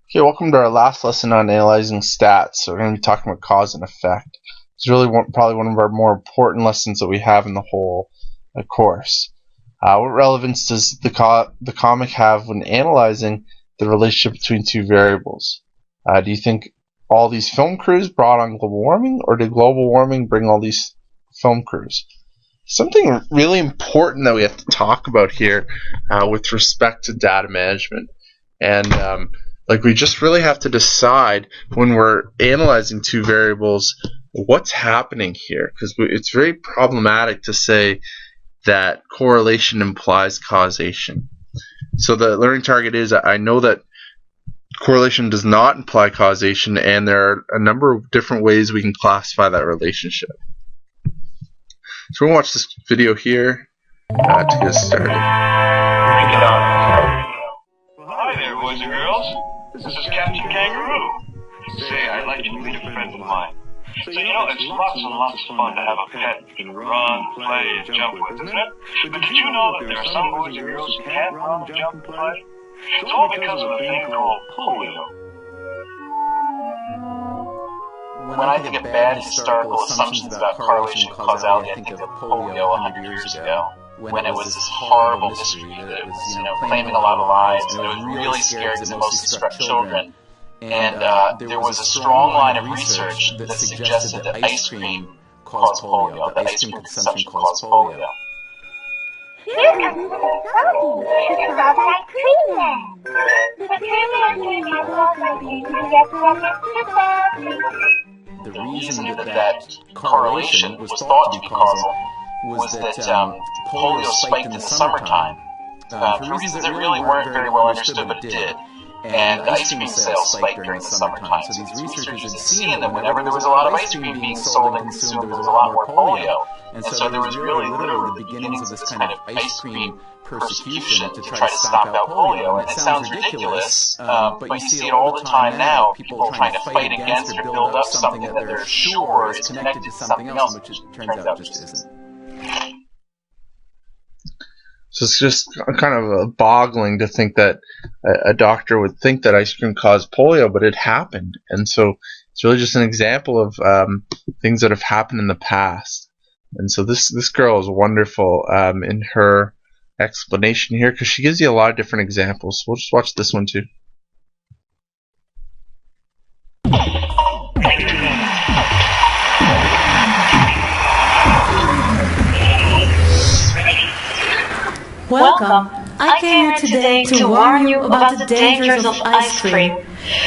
Okay, welcome to our last lesson on analyzing stats. So we're going to be talking about cause and effect. It's really probably one of our more important lessons that we have in the whole course. What relevance does the comic have when analyzing the relationship between two variables? Do you think all these film crews brought on global warming, or did global warming bring all these film crews? Something really important that we have to talk about here with respect to data management. And we just really have to decide when we're analyzing two variables what's happening here, because it's very problematic to say that correlation implies causation. So the learning target is, I know that correlation does not imply causation, and there are a number of different ways we can classify that relationship. So we're going to watch this video here to get started. Well, hi there, boys and girls. This is Captain Kangaroo. Say, I'd like you to meet a friend of mine. So, it's lots and lots of fun to have a pet you can run, play, and jump with, isn't it? But did you know that there are some boys and girls who can't run, jump, and play? It's all because of a thing called polio. When I think of bad historical assumptions about correlation and causality, I think of polio 100 years ago, when it was this horrible mystery that it was, claiming a lot of lives, and it was really scary because it mostly struck children. And there was a strong line of research that suggested that ice cream caused polio, that ice cream consumption caused polio. Here comes the protein. It's called ice cream then. The cream has low protein and gets the reason that correlation was thought to be causal was that polio spiked in the summertime for reasons that really weren't very well understood, but it did. And ice cream sales spiked during the summertime. So these researchers had seen that whenever there was a lot of ice cream being sold and consumed, there was a lot more polio. And so there was really literally the beginnings of this kind of ice cream persecution to try to stomp out polio. And it sounds ridiculous, but you see it all the time now, people trying to fight against or build up something that they're sure is connected to something else, which it turns out just isn't. So it's just kind of boggling to think that a doctor would think that ice cream caused polio, but it happened. And so it's really just an example of things that have happened in the past. And so this girl is wonderful in her explanation here, because she gives you a lot of different examples. So we'll just watch this one too. Welcome. I came here today to warn you about the dangers of ice cream.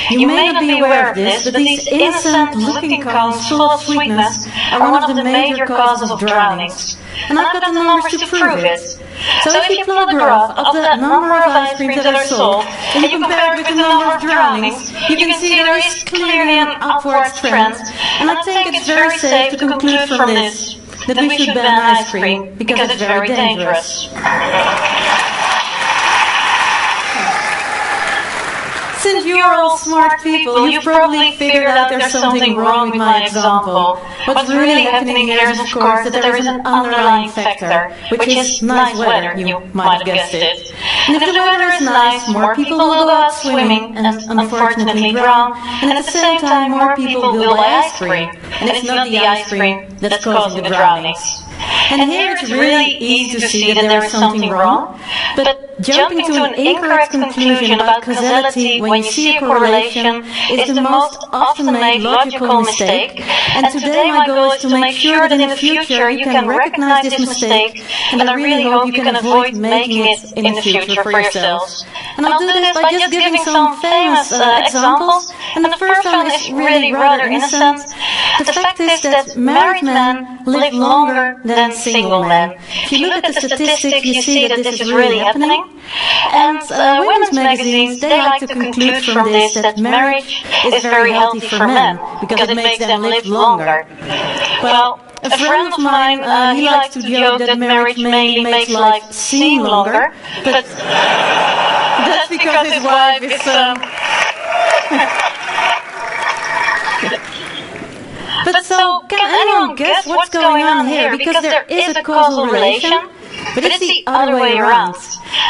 You may not be aware of this, but these innocent-looking cones full of sweetness are one of the major causes of drownings. And I've got the numbers to prove it. So if you plot a graph of the number of ice creams that are sold, and you compare it with the number of drownings, you can see there is clearly an upward trend. And I think it's very safe to conclude from this that we should ban ice cream, because it's very dangerous. Since you are all smart people, you've probably figured out there's something wrong with my example. What's really happening here is, of course, that there is an underlying factor, which is nice weather, you might have guessed it. And if the weather is nice, more people will go out swimming and unfortunately drown, and at the same time more people will buy ice cream. And it's not the ice cream that's causing the drownings. And here it's really easy to see that there is something wrong, but jumping to an incorrect conclusion about causality when you see a correlation is the most often made logical mistake. And today my goal is to make sure that in the future you can recognize this mistake, and I really hope you can avoid making it in the future for yourselves. And I'll do this by just giving some famous examples, and the first one is really rather innocent. The fact is that married men live longer than single men. If you look at the statistics, you see that this is really happening. And women's magazines, they like to conclude from this that marriage is very healthy for men, because it makes them live longer. Well, a friend of mine, he likes to joke that marriage mainly makes life seem longer, but that's because his wife is... But so, can anyone guess what's going on here? Because there is a causal relation, but it's the other way around.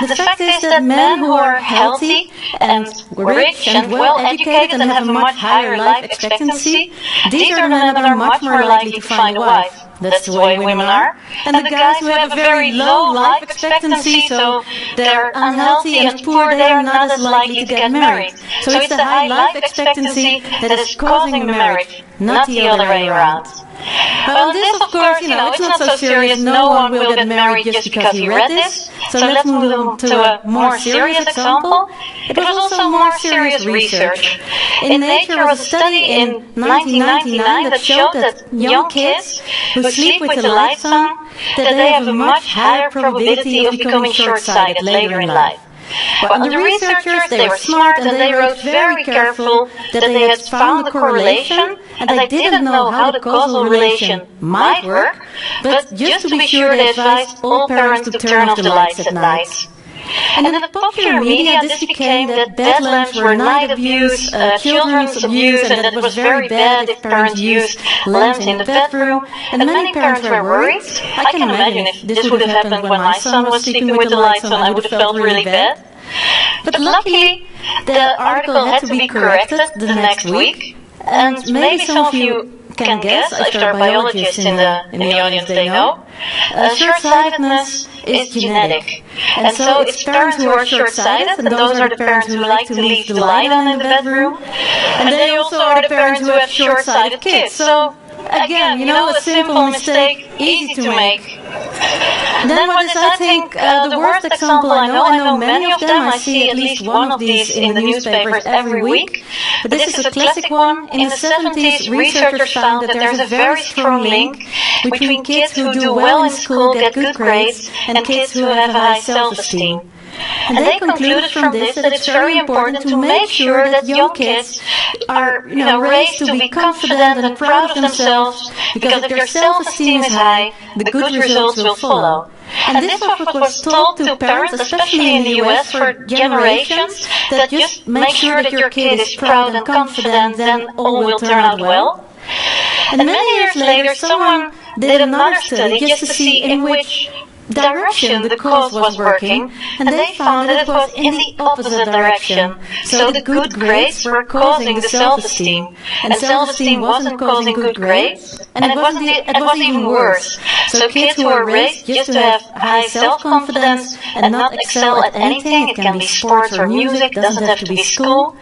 The fact is that men who are healthy and rich and well educated and have a much higher life expectancy, these are the men that are much more likely to find a wife. That's the way women are. And the guys who have a very low life expectancy, so they're unhealthy and poor, they are not as likely to get married. So it's the high life expectancy that is causing the marriage, not the other way around. Well, this, of course, it's not so serious. No one will get married just because he read this. So let's move on to a more serious example. It was also more serious research. In Nature was a study in 1999 that showed that young kids who sleep with the lights on, that they have a much higher probability of becoming short-sighted later in life. Well, the researchers, they were smart and they wrote very careful that they had found a correlation and they didn't know how the causal relation might work, but just to be sure they advised all parents to turn off the lights at night. And in the popular media, this became that bed lamps were night abuse, children's abuse, and that it was very bad if parents used lamps in the bedroom. And many parents were worried. I can imagine if this would have happened when my son was sleeping with the lights on, I would have felt really bad. But luckily, the article had to be corrected the next week. And maybe some of you can guess, if there are biologists in the audience, they know. Short-sightedness is genetic. And so it's parents who are short-sighted, and those are the parents who like to leave the light on in the bedroom. And they also are the parents who have short-sighted kids. So again, a simple mistake, easy to make. Then what is, I think, the worst example I know many of them. I see at least one of these in the newspapers every week. But this is a classic one. In the 70s, researchers found that there's a very strong link between kids who do well in school, get good grades, and kids who have a high self-esteem. And they concluded from this that it's very important to make sure that young kids are, raised to be confident and proud of themselves, because if their self-esteem is high, the good results will follow. And this was what was told to parents, especially in the US, for generations, that just make sure that your kid is proud and confident, then all will turn out well. And many years later, someone did another study just to see in which direction the cause was working, and they found that it was in the opposite direction. So the good grades were causing the self-esteem, and self-esteem wasn't causing good grades, and it was even worse. So kids who are raised just to have high self-confidence and not excel at anything, it can be sports or music, doesn't have to be school,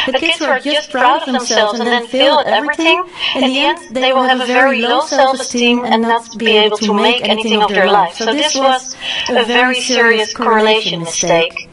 but kids who are just proud of themselves and then fail at everything, in the end they will have a very low self-esteem and not be able to make anything of their life. So this was a very serious correlation mistake.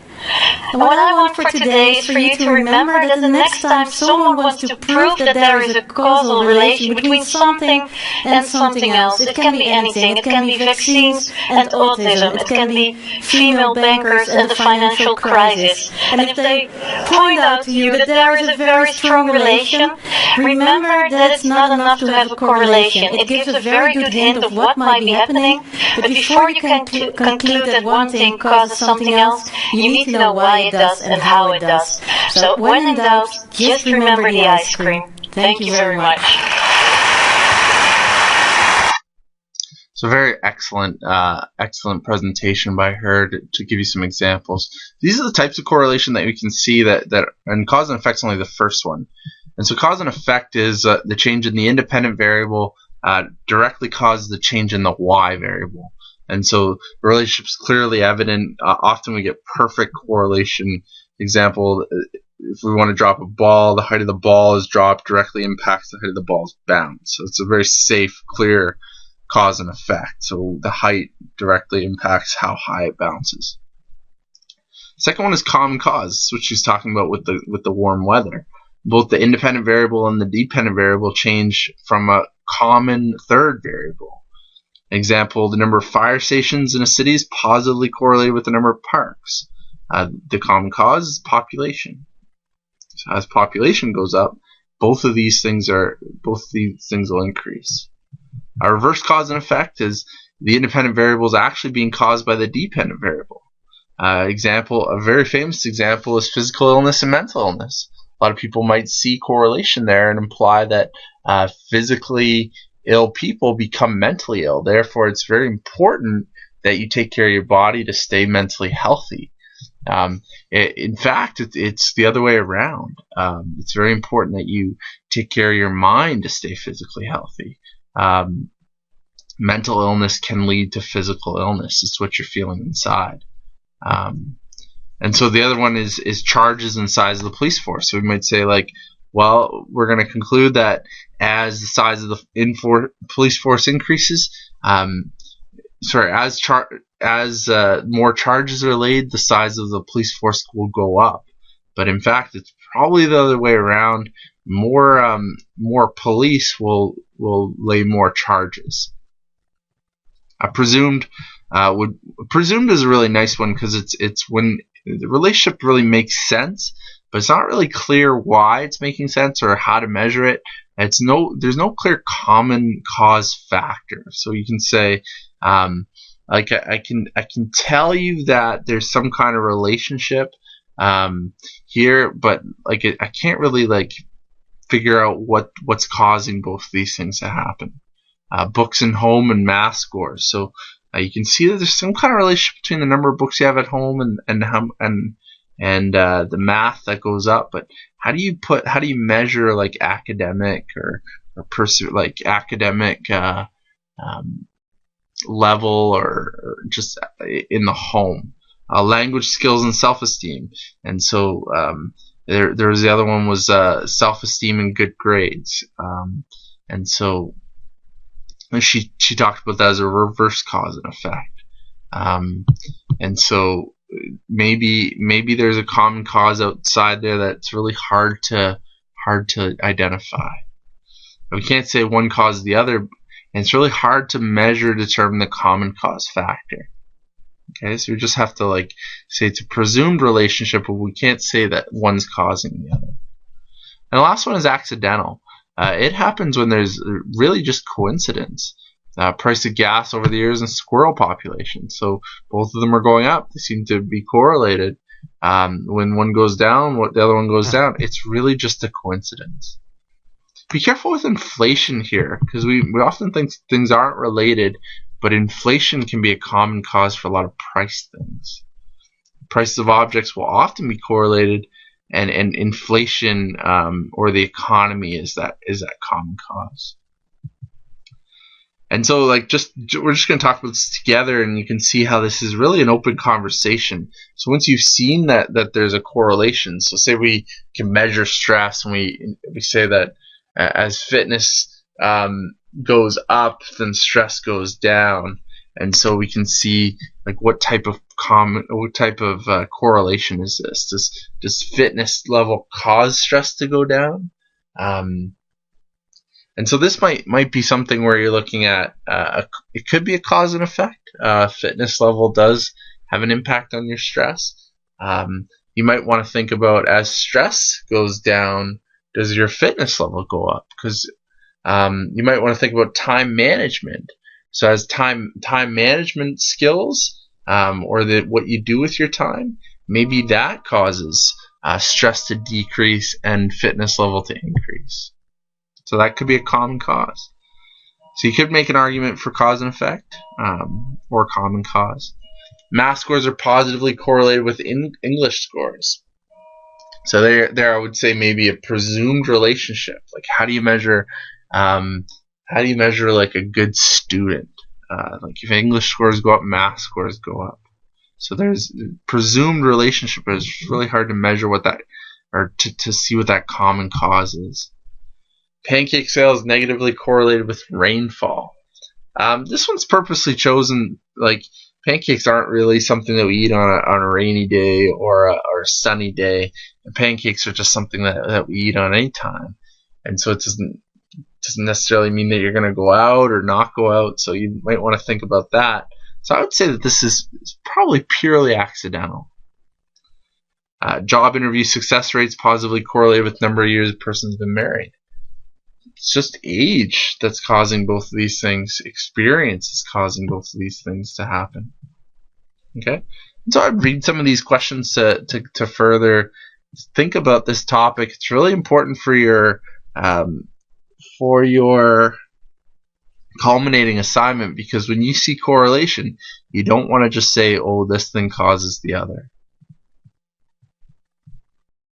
And what I want for today is for you to remember that the next time someone wants to prove that there is a causal relation between something and something else, it can be anything. It can be vaccines and autism. It can be female bankers and the financial crisis. And if they point out to you that there is a very strong relation, remember that it's not enough to have a correlation. It gives a very good hint of what might be happening, but before you can conclude that one thing causes something else, you need to know why it does and how it does. So when in doubt, just remember the ice cream. Thank you very much. So very excellent presentation by her to give you some examples. These are the types of correlation that we can see that and cause and effect is only the first one. And so cause and effect is the change in the independent variable directly causes the change in the y variable. And so the relationship is clearly evident. Often we get perfect correlation. Example, if we want to drop a ball, the height of the ball is dropped directly impacts the height of the ball's bounce. So it's a very safe, clear cause and effect. So the height directly impacts how high it bounces. Second one is common cause, which she's talking about with the warm weather. Both the independent variable and the dependent variable change from a common third variable. Example, the number of fire stations in a city is positively correlated with the number of parks. The common cause is population. So as population goes up, both these things will increase. Our reverse cause and effect is the independent variable is actually being caused by the dependent variable. A very famous example is physical illness and mental illness. A lot of people might see correlation there and imply that physically ill people become mentally ill. Therefore, it's very important that you take care of your body to stay mentally healthy. In fact, it's the other way around. It's very important that you take care of your mind to stay physically healthy. Mental illness can lead to physical illness. It's what you're feeling inside. And so the other one is charges and size of the police force. So we might say, like, well, we're going to conclude that as the size of the police force increases, as more charges are laid, the size of the police force will go up. But in fact, it's probably the other way around. More police will lay more charges. Presumed is a really nice one because it's when the relationship really makes sense, but it's not really clear why it's making sense or how to measure it. There's no clear common cause factor. So you can say, like I can tell you that there's some kind of relationship here, but like I can't really like figure out what's causing both of these things to happen. Books and home and math scores. So you can see that there's some kind of relationship between the number of books you have at home and the math that goes up. But how do you measure like academic or academic level or just in the home? Language skills and self-esteem. And so there was the other one was self-esteem and good grades. And so she talked about that as a reverse cause and effect. And so maybe there's a common cause outside there that's really hard to identify. We can't say one causes the other, and it's really hard to determine the common cause factor. Okay, so we just have to like say it's a presumed relationship, but we can't say that one's causing the other. And the last one is accidental. It happens when there's really just coincidence. Price of gas over the years and squirrel population. So both of them are going up. They seem to be correlated. When one goes down, the other one goes down. It's really just a coincidence. Be careful with inflation here, because we often think things aren't related, but inflation can be a common cause for a lot of price things. Prices of objects will often be correlated, and inflation or the economy is that common cause. And so we're just going to talk about this together, and you can see how this is really an open conversation. So once you've seen that there's a correlation, so say we can measure stress, and we say that as fitness goes up, then stress goes down, and so we can see like what type of correlation is this? Does fitness level cause stress to go down? And so this might be something where you're looking at it could be a cause and effect. Fitness level does have an impact on your stress. You might want to think about, as stress goes down, does your fitness level go up? Because you might want to think about time management. So as time management skills or what you do with your time, maybe that causes stress to decrease and fitness level to increase. So that could be a common cause. So you could make an argument for cause and effect or common cause. Math scores are positively correlated with English scores. So there I would say maybe a presumed relationship. Like how do you measure like a good student? Like if English scores go up, math scores go up. So there's presumed relationship, but it's really hard to measure what that, or to see what that common cause is. Pancake sales negatively correlated with rainfall. This one's purposely chosen. Like pancakes aren't really something that we eat on a rainy day or a sunny day. And pancakes are just something that we eat on any time, and so it doesn't necessarily mean that you're going to go out or not go out. So you might want to think about that. So I would say that this is probably purely accidental. Job interview success rates positively correlated with number of years a person's been married. It's just age that's causing both of these things. Experience is causing both of these things to happen. Okay? And so I'd read some of these questions to further think about this topic. It's really important for your culminating assignment, because when you see correlation, you don't want to just say, oh, this thing causes the other.